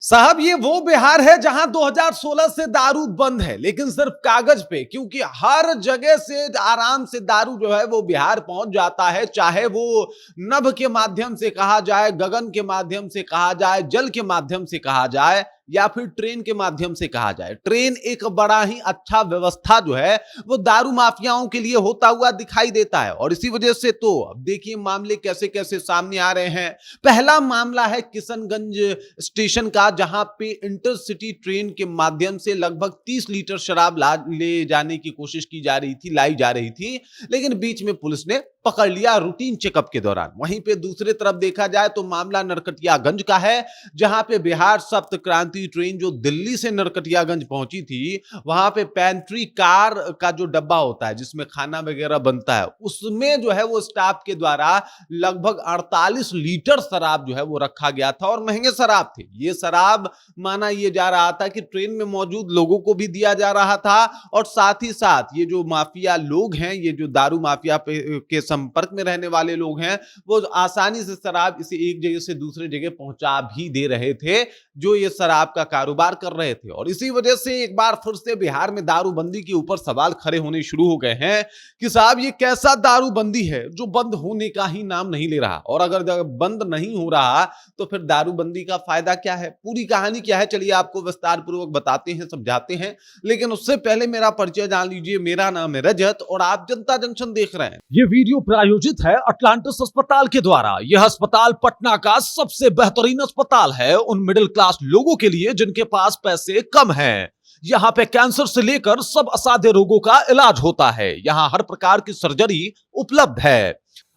साहब ये वो बिहार है जहां 2016 से दारू बंद है, लेकिन सिर्फ कागज पे, क्योंकि हर जगह से आराम से दारू जो है वो बिहार पहुंच जाता है। चाहे वो नभ के माध्यम से कहा जाए, गगन के माध्यम से कहा जाए, जल के माध्यम से कहा जाए, या फिर ट्रेन के माध्यम से कहा जाए। ट्रेन एक बड़ा ही अच्छा व्यवस्था जो है वो दारू माफियाओं के लिए होता हुआ दिखाई देता है, और इसी वजह से तो अब देखिए मामले कैसे कैसे सामने आ रहे हैं। पहला मामला है किशनगंज स्टेशन का, जहां पे इंटरसिटी ट्रेन के माध्यम से लगभग 30 लीटर शराब ले जाने की कोशिश की जा रही थी, लाई जा रही थी, लेकिन बीच में पुलिस ने पकड़ लिया रूटीन चेकअप के दौरान। वहीं पे दूसरी तरफ देखा जाए तो मामला नरकटियागंज का है, जहां पे बिहार सप्त क्रांति ट्रेन जो दिल्ली से नरकटियागंज पहुंची थी, वहां पे पेंट्री कार का जो डब्बा होता है जिसमें खाना वगैरह बनता है, उसमें जो है वो स्टाफ के द्वारा लगभग 48 लीटर शराब जो है वो रखा गया था, और महंगे शराब थे। ये शराब माना ये जा रहा था कि ट्रेन में मौजूद लोगों को भी दिया जा रहा था, और साथ ही साथ ये जो माफिया लोग हैं, ये जो दारू माफिया के संपर्क में रहने वाले लोग हैं, वो आसानी से शराब इसे एक जगह से दूसरे जगह पहुंचा भी दे रहे थे, जो ये शराब का कारोबार कर रहे थे। और इसी वजह से एक बार फिर से बिहार में दारूबंदी के ऊपर सवाल खड़े होने शुरू हो गए हैं कि साहब ये कैसा दारूबंदी है जो बंद होने का ही नाम नहीं ले रहा, और अगर बंद नहीं हो रहा तो फिर दारूबंदी का फायदा क्या है, पूरी कहानी क्या है, चलिए आपको विस्तार पूर्वक बताते हैं, समझाते हैं। लेकिन उससे पहले मेरा परिचय जान लीजिए। मेरा नाम है रजत और आप जनता जंक्शन देख रहे हैं। ये वीडियो प्रायोजित है अटलांटिस अस्पताल के द्वारा। यह अस्पताल पटना का सबसे बेहतरीन अस्पताल है उन मिडिल क्लास लोगों के लिए जिनके पास पैसे कम हैं। यहाँ पे कैंसर से लेकर सब असाध्य रोगों का इलाज होता है। यहाँ हर प्रकार की सर्जरी उपलब्ध है।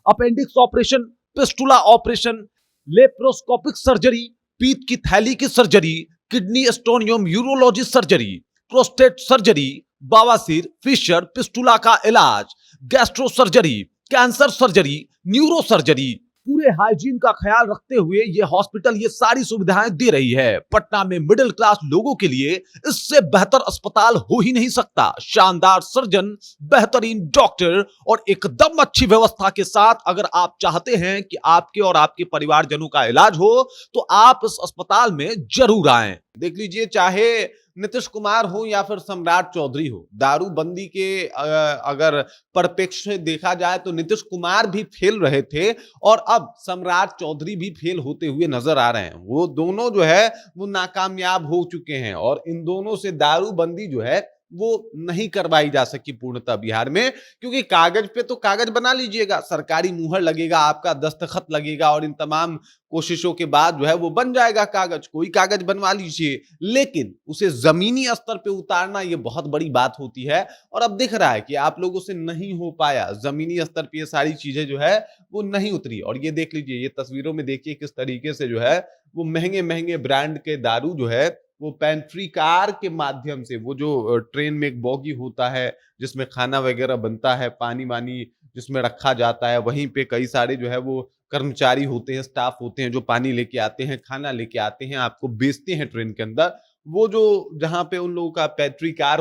Appendix operation, fistula operation, laparoscopic surgery, पीत की थैली की सर्जरी, किडनी स्टोन एवं यूरोलॉजी सर्जरी, प्रोस्टेट सर्जरी, बवासीर, फिशर, पिस्टुला का इलाज, gastro surgery, cancer surgery, neuro surgery, पूरे हाइजीन का ख्याल रखते हुए ये हॉस्पिटल ये सारी सुविधाएं दे रही है। पटना में मिडिल क्लास लोगों के लिए इससे बेहतर अस्पताल हो ही नहीं सकता। शानदार सर्जन, बेहतरीन डॉक्टर और एकदम अच्छी व्यवस्था के साथ अगर आप चाहते हैं कि आपके और आपके परिवारजनों का इलाज हो तो आप इस अस्पताल में जरूर आएं। देख लीजिए, चाहे नीतीश कुमार हो या फिर सम्राट चौधरी हो, दारूबंदी के अगर परिप्रेक्ष्य से देखा जाए तो नीतीश कुमार भी फेल रहे थे, और अब सम्राट चौधरी भी फेल होते हुए नजर आ रहे हैं। वो दोनों जो है वो नाकामयाब हो चुके हैं, और इन दोनों से दारूबंदी जो है वो नहीं करवाई जा सकी पूर्णतः बिहार में, क्योंकि कागज पे तो कागज बना लीजिएगा, सरकारी मुहर लगेगा, आपका दस्तखत लगेगा, और इन तमाम कोशिशों के बाद जो है वो बन जाएगा कागज, कोई कागज बनवा लीजिए, लेकिन उसे जमीनी स्तर पे उतारना ये बहुत बड़ी बात होती है। और अब दिख रहा है कि आप लोगों से नहीं हो पाया, जमीनी स्तर पे ये सारी चीजें जो है वो नहीं उतरी। और ये देख लीजिए, ये तस्वीरों में देखिए किस तरीके से जो है वो महंगे महंगे ब्रांड के दारू जो है वो पेंट्री कार के माध्यम से, वो जो ट्रेन में एक बॉगी होता है जिसमें खाना वगैरह बनता है, पानी वानी जिसमें रखा जाता है, वहीं पे कई सारे जो है वो कर्मचारी होते हैं, स्टाफ होते हैं जो पानी लेके आते हैं, खाना लेके आते हैं, आपको बेचते हैं ट्रेन के अंदर। वो जो जहाँ पे उन लोगों का पेंट्री कार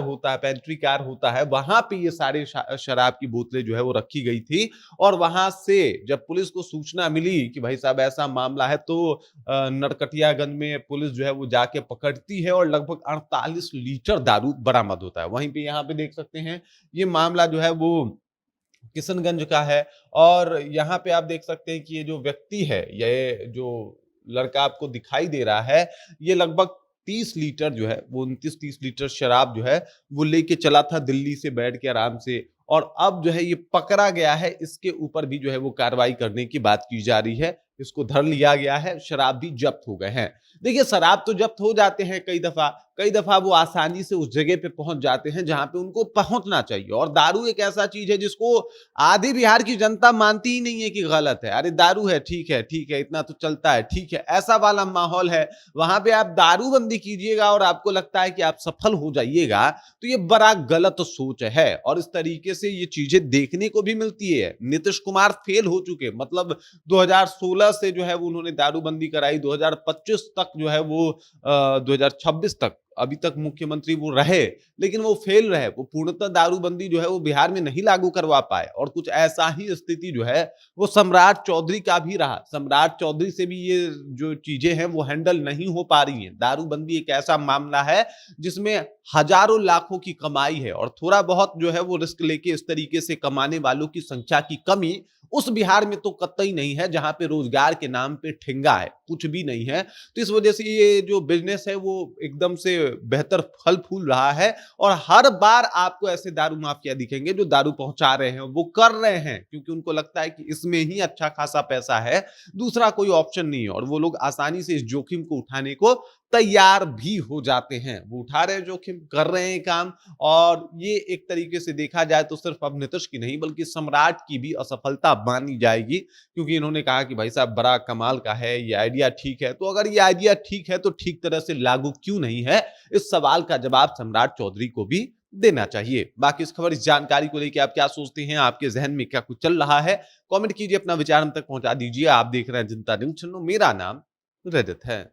होता है, वहां पे ये सारे शराब की बोतलें जो है वो रखी गई थी। और वहां से जब पुलिस को सूचना मिली कि भाई साहब ऐसा मामला है, तो नरकटियागंज में पुलिस जो है वो जाके पकड़ती है, और लगभग 48 लीटर दारू बरामद होता है। वहीं पे यहाँ पे देख सकते हैं ये मामला जो है वो किशनगंज का है, और यहाँ पे आप देख सकते हैं कि ये जो व्यक्ति है, ये जो लड़का आपको दिखाई दे रहा है, ये लगभग 30 लीटर जो है वो 29-30 लीटर शराब जो है वो लेके चला था दिल्ली से बैठ के आराम से, और अब जो है ये पकड़ा गया है। इसके ऊपर भी जो है वो कार्रवाई करने की बात की जा रही है, इसको धर लिया गया है, शराब भी जब्त हो गए हैं। देखिए, शराब तो जब्त हो जाते हैं कई दफा वो आसानी से उस जगह पे पहुंच जाते हैं जहां पे उनको पहुंचना चाहिए, और दारू एक ऐसा चीज है जिसको आधी बिहार की जनता मानती ही नहीं है कि गलत है। अरे दारू है, ठीक है, इतना तो चलता है, ठीक है, ऐसा वाला माहौल है। वहां पे आप दारूबंदी कीजिएगा और आपको लगता है कि आप सफल हो जाइएगा, तो ये बड़ा गलत सोच है, और इस तरीके से ये चीजें देखने को भी मिलती है। नीतीश कुमार फेल हो चुके, मतलब 2016 से जो है वो उन्होंने दारूबंदी कराई, 2025 तक जो है वो 2026 तक अभी तक मुख्यमंत्री वो रहे, लेकिन वो फेल रहे, वो पूर्णतः दारूबंदी जो है वो बिहार में नहीं लागू करवा पाए और कुछ ऐसा ही स्थिति जो है वो सम्राट चौधरी का भी रहा। सम्राट चौधरी से भी ये जो चीजें हैं वो हैंडल नहीं हो पा रही हैं। दारूबंदी एक ऐसा मामला है जिसमें हजारों लाखों की कमाई है और थोड़ा बहुत जो है वो रिस्क लेके इस तरीके से कमाने वालों की संख्या की कमी उस बिहार में तो कतई नहीं है जहां पे रोजगार के नाम पे ठेंगा है, कुछ भी नहीं है। तो इस वजह से ये जो बिजनेस है वो एकदम से बेहतर फल फूल रहा है और हर बार आपको ऐसे दारू माफिया दिखेंगे जो दारू पहुंचा रहे हैं, वो कर रहे हैं क्योंकि उनको लगता है कि इसमें ही अच्छा खासा पैसा है, दूसरा कोई ऑप्शन नहीं है और वो लोग आसानी से इस जोखिम को उठाने को तैयार भी हो जाते हैं। वो उठा रहे हैं जोखिम, कर रहे हैं काम और ये एक तरीके से देखा जाए तो सिर्फ अब नीतीश की नहीं बल्कि सम्राट की भी असफलता मानी जाएगी क्योंकि इन्होंने कहा कि भाई साहब बड़ा कमाल का है, ये आइडिया ठीक है। तो अगर ये आइडिया ठीक है तो ठीक तरह से लागू क्यों नहीं है, इस सवाल का जवाब सम्राट चौधरी को भी देना चाहिए। बाकी इस खबर, इस जानकारी को लेकर आप क्या सोचते हैं, आपके जहन में क्या कुछ चल रहा है, कमेंट कीजिए, अपना विचार हम तक पहुंचा दीजिए। आप देख रहे हैं जनता न्यूज़ चैनल, मेरा नाम रजत है।